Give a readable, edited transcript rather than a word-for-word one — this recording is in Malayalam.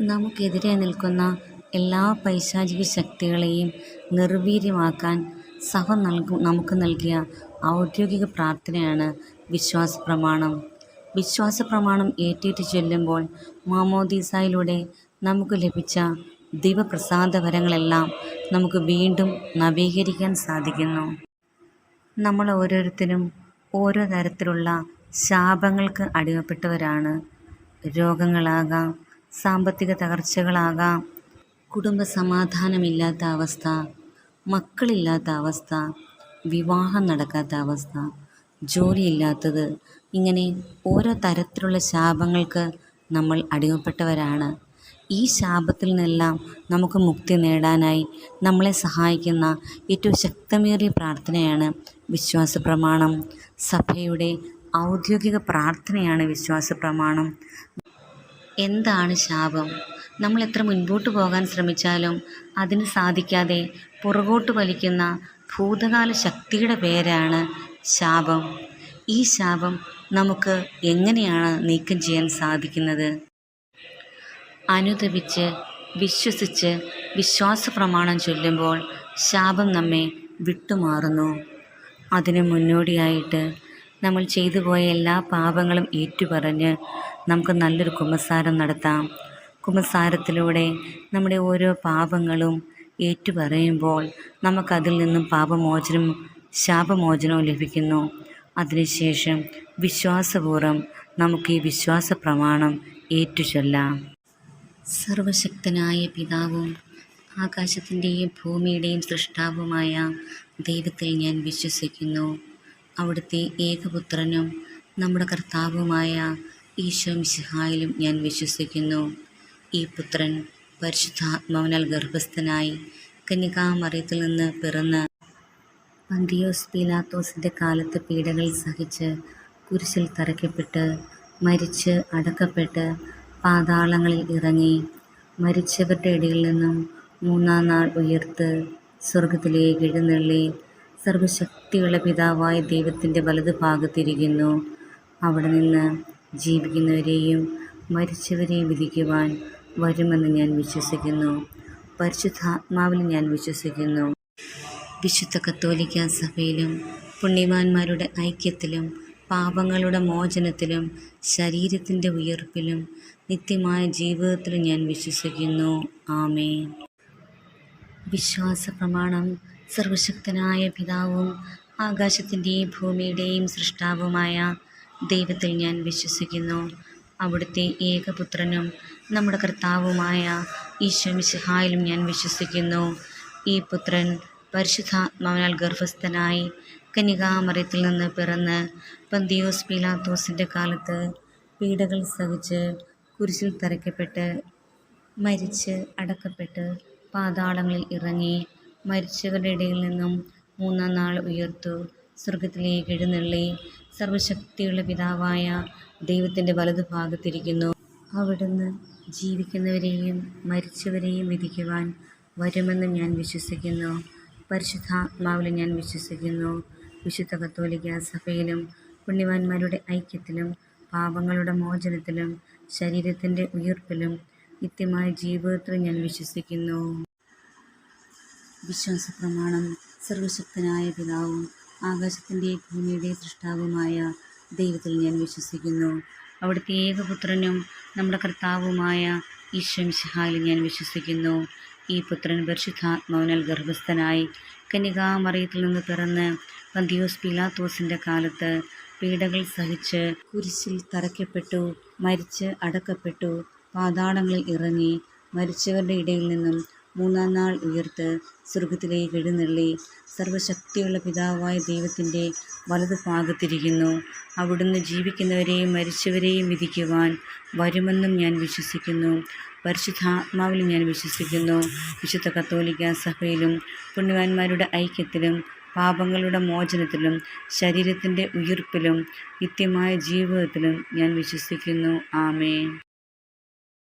നമുക്കെതിരെ നിൽക്കുന്ന എല്ലാ പൈശാചിക ശക്തികളെയും നിർവീര്യമാക്കാൻ നമുക്ക് നൽകിയ ഔദ്യോഗിക പ്രാർത്ഥനയാണ് വിശ്വാസപ്രമാണം. വിശ്വാസപ്രമാണം ഏറ്റേറ്റു ചൊല്ലുമ്പോൾ മാമോദീസായിലൂടെ നമുക്ക് ലഭിച്ച ദൈവപ്രസാദവരങ്ങളെല്ലാം നമുക്ക് വീണ്ടും നവീകരിക്കാൻ സാധിക്കുന്നു. നമ്മൾ ഓരോരുത്തരും ഓരോ തരത്തിലുള്ള ശാപങ്ങൾക്ക് അടിമപ്പെട്ടവരാണ്. രോഗങ്ങളാകാം, സാമ്പത്തിക തകർച്ചകളാകാം, കുടുംബസമാധാനമില്ലാത്ത അവസ്ഥ, മക്കളില്ലാത്ത അവസ്ഥ, വിവാഹം നടക്കാത്ത അവസ്ഥ, ജോലിയില്ലാത്തത്, ഇങ്ങനെ ഓരോ തരത്തിലുള്ള ശാപങ്ങൾക്ക് നമ്മൾ അടിമപ്പെട്ടവരാണ്. ഈ ശാപത്തിൽ നിന്നെല്ലാം നമുക്ക് മുക്തി നേടാനായി നമ്മളെ സഹായിക്കുന്ന ഏറ്റവും ശക്തമേറിയ പ്രാർത്ഥനയാണ് വിശ്വാസപ്രമാണം. സഭയുടെ ഔദ്യോഗിക പ്രാർത്ഥനയാണ് വിശ്വാസപ്രമാണം. എന്താണ് ശാപം? നമ്മൾ എത്ര മുൻപോട്ട് പോകാൻ ശ്രമിച്ചാലും അതിന് സാധിക്കാതെ പുറകോട്ട് വലിക്കുന്ന ഭൂതകാല ശക്തിയുടെ പേരാണ് ശാപം. ഈ ശാപം നമുക്ക് എങ്ങനെയാണ് നീക്കം ചെയ്യാൻ സാധിക്കുന്നത്? അനുതപിച്ച് വിശ്വസിച്ച് വിശ്വാസപ്രമാണം ചൊല്ലുമ്പോൾ ശാപം നമ്മെ വിട്ടുമാറുന്നു. അതിന് മുന്നോടിയായിട്ട് നമ്മൾ ചെയ്തു പോയ എല്ലാ പാപങ്ങളും ഏറ്റുപറഞ്ഞ് നമുക്ക് നല്ലൊരു കുമ്പസാരം നടത്താം. കുമ്പസാരത്തിലൂടെ നമ്മുടെ ഓരോ പാപങ്ങളും ഏറ്റുപറയുമ്പോൾ നമുക്കതിൽ നിന്നും പാപമോചനവും ശാപമോചനവും ലഭിക്കുന്നു. അതിനുശേഷം വിശ്വാസപൂർവ്വം നമുക്ക് ഈ വിശ്വാസപ്രമാണം ഏറ്റുചൊല്ലാം. സർവശക്തനായ പിതാവും ആകാശത്തിൻ്റെയും ഭൂമിയുടെയും സൃഷ്ടാവുമായ ദൈവത്തിൽ ഞാൻ വിശ്വസിക്കുന്നു. അവിടുത്തെ ഏകപുത്രനും നമ്മുടെ കർത്താവുമായ ഈശോ മിശിഹായിലും ഞാൻ വിശ്വസിക്കുന്നു. ഈ പുത്രൻ പരിശുദ്ധാത്മാവിനാൽ ഗർഭസ്ഥനായി കന്യകാമറിയത്തിൽ നിന്ന് പിറന്ന് പന്തിയോസ് പീലാത്തോസിൻ്റെ കാലത്ത് പീഡകൾ സഹിച്ച് കുരിശിൽ തറയ്ക്കപ്പെട്ട് മരിച്ച് അടക്കപ്പെട്ട് പാതാളങ്ങളിൽ ഇറങ്ങി മരിച്ചവരുടെ ഇടയിൽ നിന്നും മൂന്നാം നാൾ ഉയർത്ത് സ്വർഗത്തിലേക്ക് എഴുന്നള്ളി സർവശക്തിയുള്ള പിതാവായ ദൈവത്തിൻ്റെ വലതുഭാഗത്തിരിക്കുന്നു. അവിടെ നിന്ന് ജീവിക്കുന്നവരെയും മരിച്ചവരെയും വിധിക്കുവാൻ വരുമെന്ന് ഞാൻ വിശ്വസിക്കുന്നു. പരിശുദ്ധാത്മാവിൽ ഞാൻ വിശ്വസിക്കുന്നു. വിശുദ്ധ കത്തോലിക്കാ സഭയിലും പുണ്യവാന്മാരുടെ ഐക്യത്തിലും പാപങ്ങളുടെ മോചനത്തിലും ശരീരത്തിൻ്റെ ഉയർപ്പിലും നിത്യമായ ജീവിതത്തിലും ഞാൻ വിശ്വസിക്കുന്നു. ആമേൻ. വിശ്വാസപ്രമാണം. സർവശക്തനായ പിതാവും ആകാശത്തിൻ്റെയും ഭൂമിയുടെയും സൃഷ്ടാവുമായ ദൈവത്തിൽ ഞാൻ വിശ്വസിക്കുന്നു. അവിടുത്തെ ഏകപുത്രനും നമ്മുടെ കർത്താവുമായ ഈശോ മിശിഹായിലും ഞാൻ വിശ്വസിക്കുന്നു. ഈ പുത്രൻ പരിശുദ്ധാത്മാവിനാൽ ഗർഭസ്ഥനായി കന്യകാമറിയത്തിൽ നിന്ന് പിറന്ന് പന്തിയോസ് പീലാത്തോസിൻ്റെ കാലത്ത് പീഡകൾ സഹിച്ച് കുരിശിൽ തറയ്ക്കപ്പെട്ട് മരിച്ച് അടക്കപ്പെട്ട് പാതാളങ്ങളിൽ ഇറങ്ങി മരിച്ചവരുടെ ഇടയിൽ നിന്നും മൂന്നാം നാൾ ഉയർത്തു സ്വർഗത്തിലേക്ക് എഴുന്നള്ളി സർവശക്തിയുള്ള പിതാവായ ദൈവത്തിൻ്റെ വലതുഭാഗത്തിരിക്കുന്നു. അവിടുന്ന് ജീവിക്കുന്നവരെയും മരിച്ചവരെയും വിധിക്കുവാൻ വരുമെന്ന് ഞാൻ വിശ്വസിക്കുന്നു. പരിശുദ്ധാത്മാവിൽ ഞാൻ വിശ്വസിക്കുന്നു. വിശുദ്ധ കത്തോലിക്കാ സഭയിലും പുണ്യവാന്മാരുടെ ഐക്യത്തിലും പാപങ്ങളുടെ മോചനത്തിലും ശരീരത്തിൻ്റെ ഉയർപ്പിലും നിത്യമായ ജീവിതത്തിലും ഞാൻ വിശ്വസിക്കുന്നു. വിശ്വാസപ്രമാണം. സർവശക്തനായ പിതാവും ആകാശത്തിൻ്റെയും ഭൂമിയുടെയും സൃഷ്ടാവുമായ ദൈവത്തിൽ ഞാൻ വിശ്വസിക്കുന്നു. അവിടുത്തെ ഏകപുത്രനും നമ്മുടെ കർത്താവുമായ ഈശോ മിശിഹായിലും ഞാൻ വിശ്വസിക്കുന്നു. ഈ പുത്രൻ പരിശുദ്ധാത്മാവിനാൽ ഗർഭസ്ഥനായി കന്യകാമറിയത്തിൽ നിന്ന് പിറന്ന് പന്തിയോസ് പീലാത്തോസിൻ്റെ കാലത്ത് പീഡകൾ സഹിച്ച് കുരിശിൽ തറയ്ക്കപ്പെട്ടു മരിച്ച് അടക്കപ്പെട്ടു പാതാളങ്ങളിൽ ഇറങ്ങി മരിച്ചവരുടെ ഇടയിൽ നിന്നും മൂന്നാം നാൾ ഉയർത്ത് സ്വർഗത്തിലേക്ക് എഴുന്നള്ളി സർവശക്തിയുള്ള പിതാവായ ദൈവത്തിൻ്റെ വലതുഭാഗത്തിരിക്കുന്നു. അവിടുന്ന് ജീവിക്കുന്നവരെയും മരിച്ചവരെയും വിധിക്കുവാൻ വരുമെന്നും ഞാൻ വിശ്വസിക്കുന്നു. പരിശുദ്ധാത്മാവിലും ഞാൻ വിശ്വസിക്കുന്നു. വിശുദ്ധ കത്തോലിക്കാ സഭയിലും പുണ്യവാന്മാരുടെ ഐക്യത്തിലും പാപങ്ങളുടെ മോചനത്തിലും ശരീരത്തിൻ്റെ ഉയിർപ്പിലും നിത്യമായ ജീവിതത്തിലും ഞാൻ വിശ്വസിക്കുന്നു. ആമേൻ.